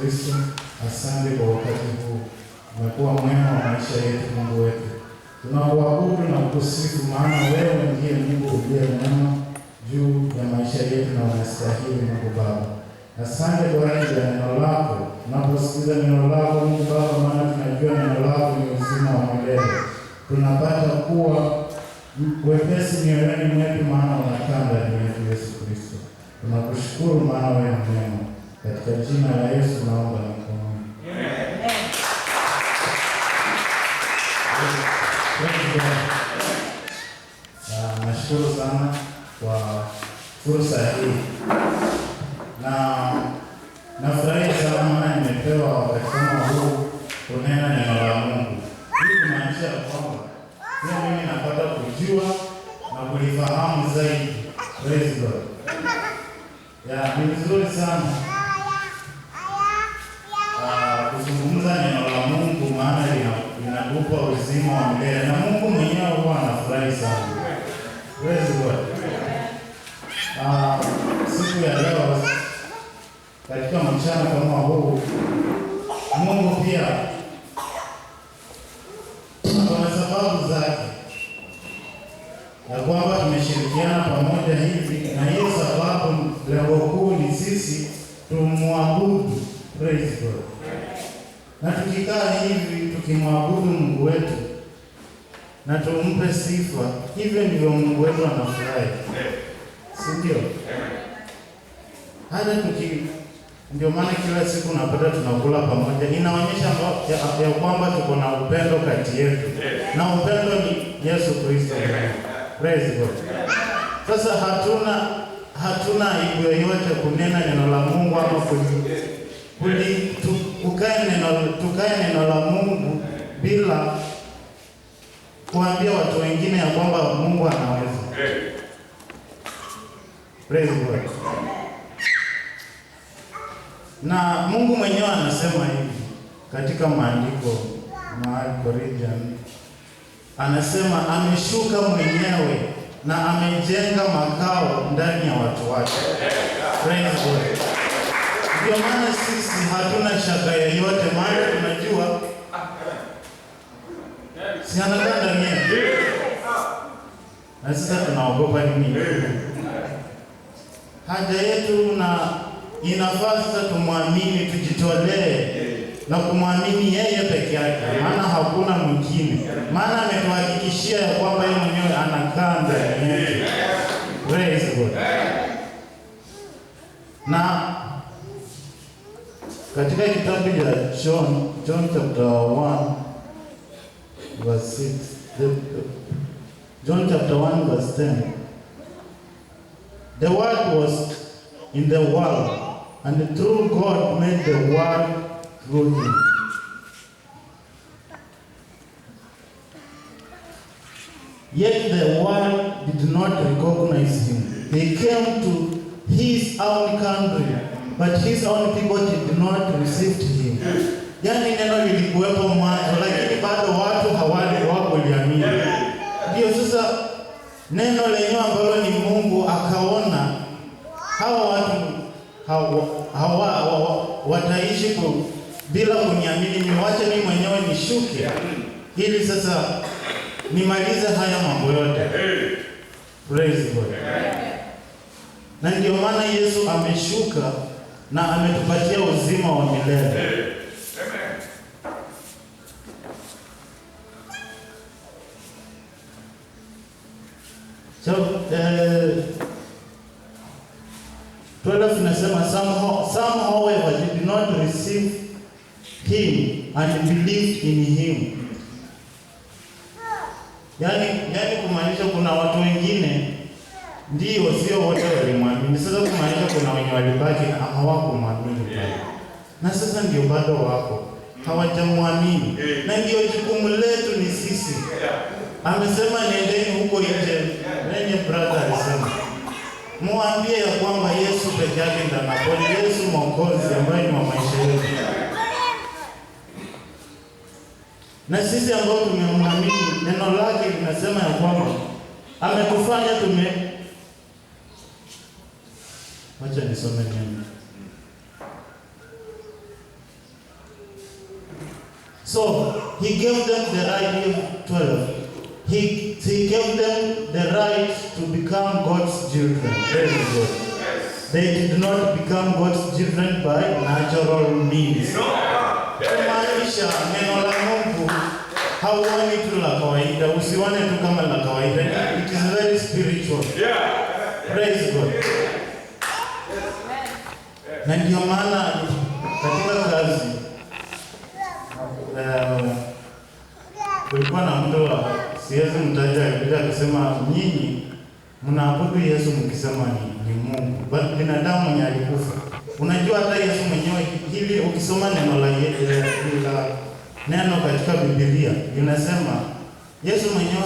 Kristo, asante kwa wakati huu. Umekuwa mwema wa maisha yetu, Mungu wetu. Tunakuabudu na kukusifu, maana wewe ndiye Mungu uliye mwema juu ya maisha yetu na unastahili, Mungu Baba. Asante kwa ajili ya neno lako. Tunaposikiza neno lako, Mungu Baba, maana tunajua neno lako ni uzima wa milele. Tunapata kuwa wepesi mioyoni mwetu, maana unakaa ndani yetu, Yesu Kristo. Tunakushukuru maana wewe ni mwema. Katika jina la Yesu naomba na kuamini. Nashukuru sana kwa fursa hii. Na nafurahi sana maana nimepewa wakati kama huu kunena neno la Mungu. Hii kumaanisha kwamba pia mimi napata kujua na kulifahamu zaidi. Praise God. Ni vizuri sana kuzungumza neno la Mungu, maana linakupa uzima wa milele na Mungu mwenyewe huwa anafurahi sana. Praise God. Siku ya leo katika mchana kama huu, Mungu pia kwa sababu zake ya kwamba tumeshirikiana pamoja hivi, na hiyo sababu lengo kuu ni sisi tumwabudu. Praise God. Na tukikaa hivi tukimwabudu Mungu wetu na tumpe sifa, hivyo ndivyo Mungu wetu anafurahi. Si ndio? Hata ndio maana kila siku unapata tunakula pamoja. Inaonyesha ya kwamba tuko na upendo kati yetu. Na upendo ni Yesu Kristo. Praise God. Sasa hatuna aibu yoyote kunena neno la Mungu ama tukae neno la Mungu bila kuambia watu wengine ya kwamba Mungu anaweza. Praise God. Na Mungu mwenyewe anasema hivi katika maandiko, Korinthian, anasema ameshuka mwenyewe na amejenga makao ndani ya watu wake. Praise God. Ndio maana sisi hatuna shaka yoyote, maana tunajua si anakaa ndani yetu. Na sisi tunaogopa nini? Haja yetu na inafaa sasa tumwamini, tujitolee na kumwamini yeye peke yake, maana hakuna mwingine. Maana ametuhakikishia ya kwamba yeye mwenyewe anakaa ndani yetu. Praise God. Na katika kitabu cha John chapter 1 verse 6, John chapter 1 verse 10, the word was in the world, and through God made the world through him. Yet the world did not recognize him. They came to his own country, but his own people did not receive him. Yani neno lilikuwepo mwanzo, lakini bado watu hawakuliamini. Ndio sasa neno lenyewe ambalo ni Mungu akaona hawa watu wataishi bila kuniamini, niwache mimi mwenyewe nishuke ili sasa nimalize haya mambo yote. Praise God. Na ndio maana Yesu ameshuka na ametupatia uzima wa milele. So, 12 nasema some however did not receive him and believed in him. Yani kumaanisha kuna watu wengine ndio sio wote walimwamini. Sasa kumaanisha kuna wenye walibaki na hawakumwamini. Na sasa ndio bado wako hawajamwamini. Na ndio jukumu letu ni sisi. Amesema nendeni huko nje. Mwenye brother alisema muambie ya kwamba Yesu peke yake ndiye anaponya, Yesu Mwokozi ambaye ni wa maisha yetu. Na sisi ambao tumemwamini, neno lake linasema ya kwamba ametufanya Wacha nisome neno. So he gave them the right, 12. He gave them the right to become God's children. Very good. They did not become God's children by natural means. Kumaanisha neno la Mungu hauoni tu la kawaida, usione tu kama la kawaida. It is very spiritual. Praise God. Na ndio maana katika kazi kulikuwa na mtu siwezi mtaja alikuja kusema nyinyi mnaabudu Yesu mkisema ni Mungu. Bali binadamu mwenye alikufa. Unajua hata Yesu mwenyewe hili ukisoma neno katika Biblia linasema Yesu mwenyewe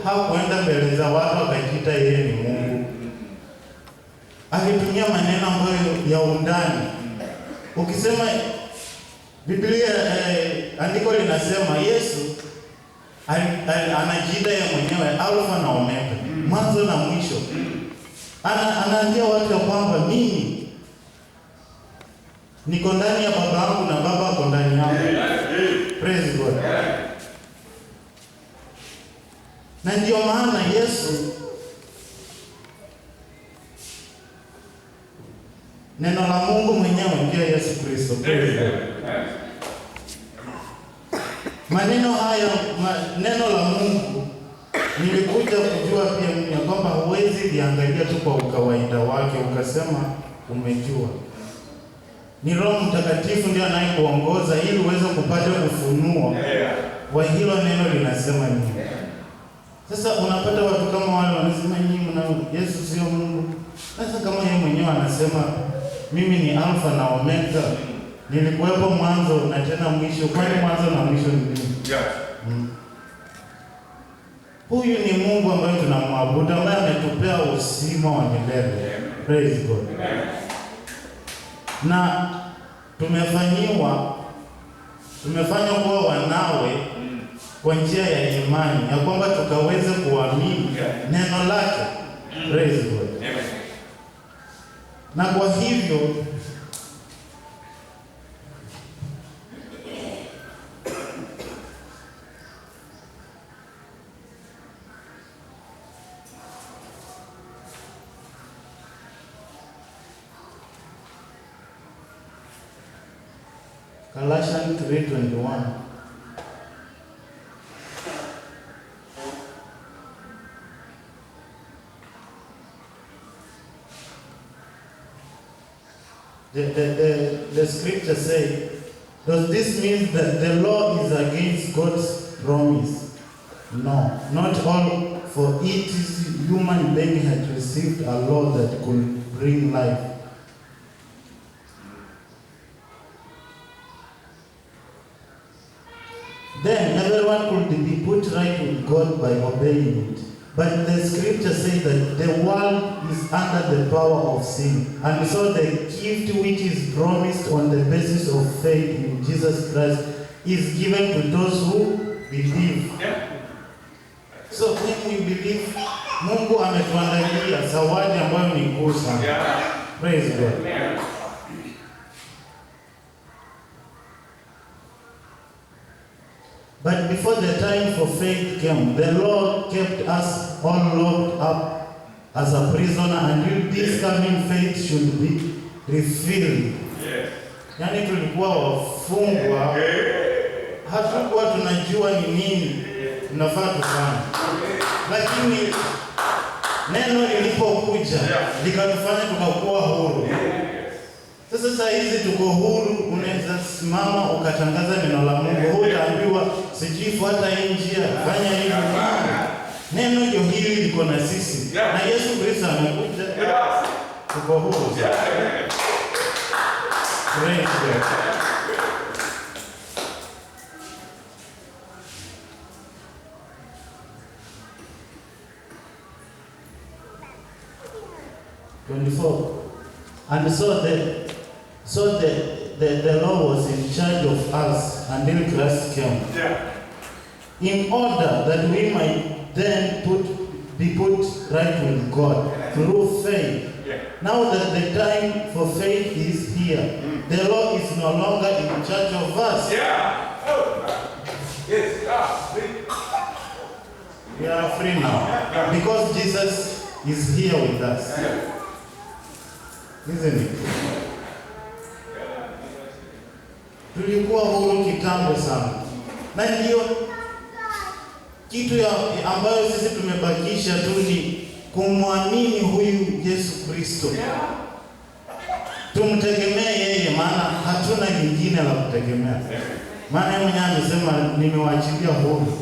hakuenda mbele za watu akajiita yeye ni Mungu. Alitumia maneno ambayo ya undani. Ukisema Biblia andiko linasema Yesu anajiita yeye mwenyewe Alfa na Omega, mwanzo na mwisho. Anaambia watu kwamba mimi niko ndani ya baba yangu na baba ako ndani yangu. Praise God. Na ndio maana Yesu, neno la Mungu mwenyewe ndio Yesu Kristo. Praise God. Maneno haya, neno la Mungu nilikuja kujua pia ya kwamba huwezi liangalia tu kwa ukawaida wake ukasema umejua. Ni Roho Mtakatifu ndiye anayekuongoza ili uweze kupata ufunuo wa hilo neno linasema nini. Sasa unapata watu kama wale wanasema nyinyi na Yesu sio Mungu. Sasa kama yeye mwenyewe anasema mimi ni Alfa na Omega, nilikuwepo mwanzo na tena mwisho, kwani mwanzo na mwisho ni nini? Huyu ni Mungu ambaye tunamwabudu, ambaye ametupea uzima wa milele. Praise God. Na tumefanywa kuwa wanawe kwa njia ya imani, ya kwamba tukaweze kuamini neno lake. Praise God. Na kwa hivyo Galatians 3:21. The scripture says, does this mean that the law is against God's promise? No, not all, for it is human being had received a law that could bring life. Then everyone could be put right with God by obeying it. But the scripture says that the world is under the power of sin. And so the gift which is promised on the basis of faith in Jesus Christ is given to those who believe. So when we believe, Mungu ametuandalia zawadi ambayo ni kuu sana. Praise God. But before the time for faith came, the Lord kept us all locked up as a prisoner until this coming faith should be revealed. Yani tulikuwa wafungwa, hatukuwa tunajua ni nini tunafaa kufanya. Lakini neno lilipokuja likatufanya tukakuwa huru. Sasa saa hizi tuko huru, unaweza simama ukatangaza neno la Mungu. Hutaambiwa sijui fuata hii njia, fanya hivi. Neno ndio hili liko na sisi. Na Yesu Kristo amekuja. Tuko huru. Praise God. And so the law was in charge of us until Christ came. In order that we might then be put right with God through faith Now that the time for faith is here, the law is no longer in charge of us. We are free now because Jesus is here with us. Isn't it? Tulikuwa huru kitambo sana. Na ndio kitu ambayo sisi tumebakisha tu ni kumwamini huyu Yesu Kristo. Tumtegemee yeye, maana hatuna lingine la kutegemea. Maana yeye mwenyewe amesema nimewaachilia huru.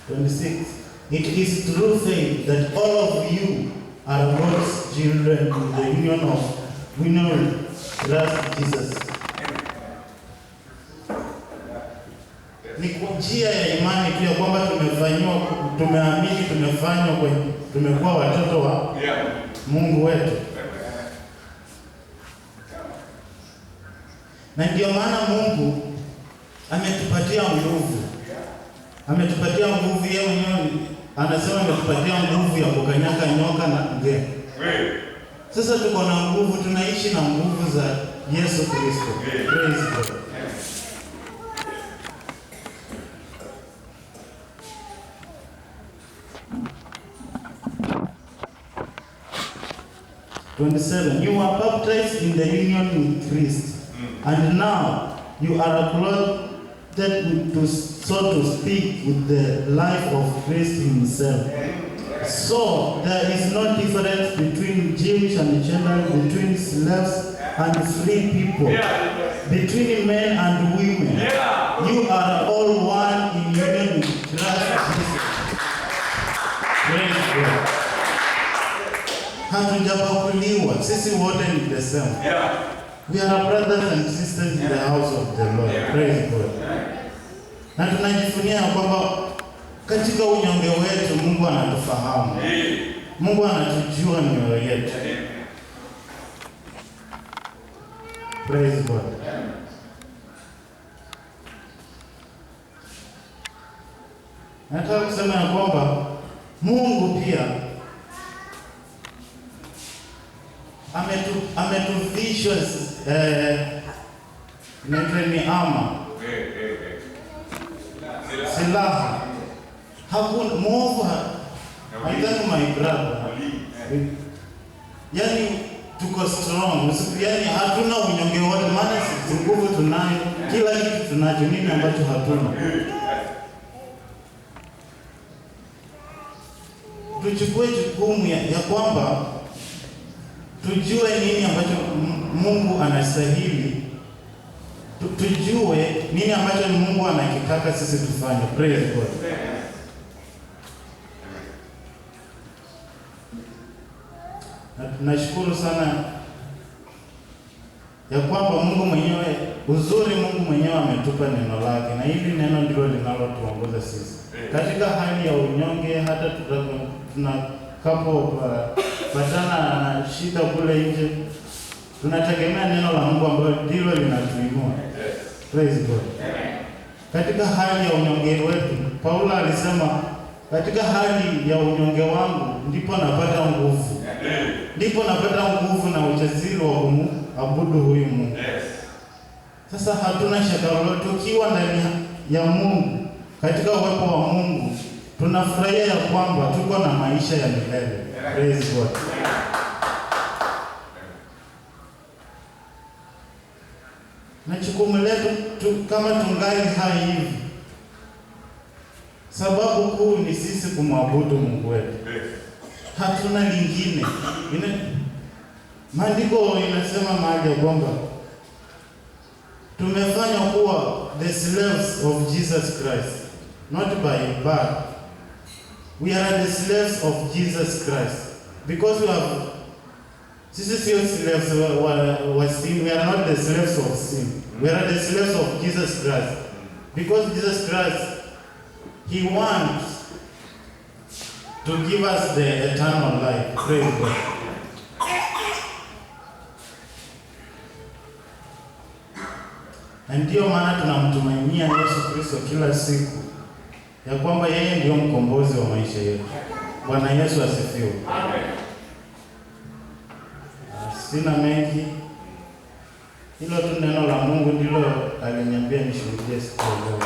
26. It is through faith that all of you are God's children in the union of Christ Jesus. Ni kwa njia ya imani tu ya kwamba tumeamini, tumekuwa watoto wa Mungu wetu. Na ndio maana Mungu ametupatia nguvu. Ametupatia nguvu yeye mwenyewe. Anasema ametupatia nguvu ya kukanyaga nyoka na nge. Sasa tuko na nguvu, tunaishi na nguvu za Yesu Kristo. Praise God. You are baptized in the union with Christ, and now you are clothed to, so to speak, with the life of Christ Himself. So there is no difference between Jewish and Gentile, between slaves and free people, between men and women. You are all one in union with Christ Jesus. Praise God. Hatujabaguliwa, sisi wote ni the same. We are brothers and sisters in the house of the Lord. Praise God. Na tunajifunia kwamba katika unyonge wetu Mungu anatufahamu. Mungu anatujua mioyo yetu. Praise God. Nataka kusema ya kwamba Mungu pia ametuvishwa ni ama silaha. Hakuna mwovu haitaki my brother. Yani tuko strong. Yani hatuna unyonge wote, maana nguvu tunayo, kila kitu tunacho. Nini ambacho hatuna? Tuchukue jukumu ya kwamba tujue nini ambacho Mungu anastahili. Tujue nini ambacho Mungu anakitaka sisi tufanye. Praise God. Nashukuru sana ya kwamba Mungu mwenyewe, uzuri Mungu mwenyewe ametupa neno lake, na hili neno ndilo linalotuongoza sisi katika hali ya unyonge. Hata tunakapo patana na shida kule nje, tunategemea neno la Mungu ambalo ndilo linatuinua. Praise God. Katika hali ya unyonge wetu, Paulo alisema katika hali ya unyonge wangu ndipo napata nguvu. Ndipo napata nguvu na ujasiri wa kumuabudu huyu Mungu. Sasa hatuna shaka lolote tukiwa ndani ya Mungu, katika uwepo wa Mungu, tunafurahia ya kwamba tuko na maisha ya milele. Praise God. Na jukumu letu kama tungali hai hivi, sababu kuu ni sisi kumwabudu Mungu wetu. Hatuna lingine. Maandiko inasema mahali ya kwamba tumefanywa kuwa the slaves of Jesus Christ, not by birth. We are the slaves of Jesus Christ because we have. Sisi sio slaves wa sin. We are not the slaves of sin. We are the slaves of Jesus Christ because Jesus Christ, He wants to give us the eternal life. Praise God. Na ndiyo maana tunamtumainia Yesu Kristo kila siku, ya kwamba yeye ndio mkombozi wa maisha yetu. Bwana Yesu asifiwe. Amen. Sina mengi. Hilo tu neno la Mungu ndilo aliniambia nishuhudie siku ya leo.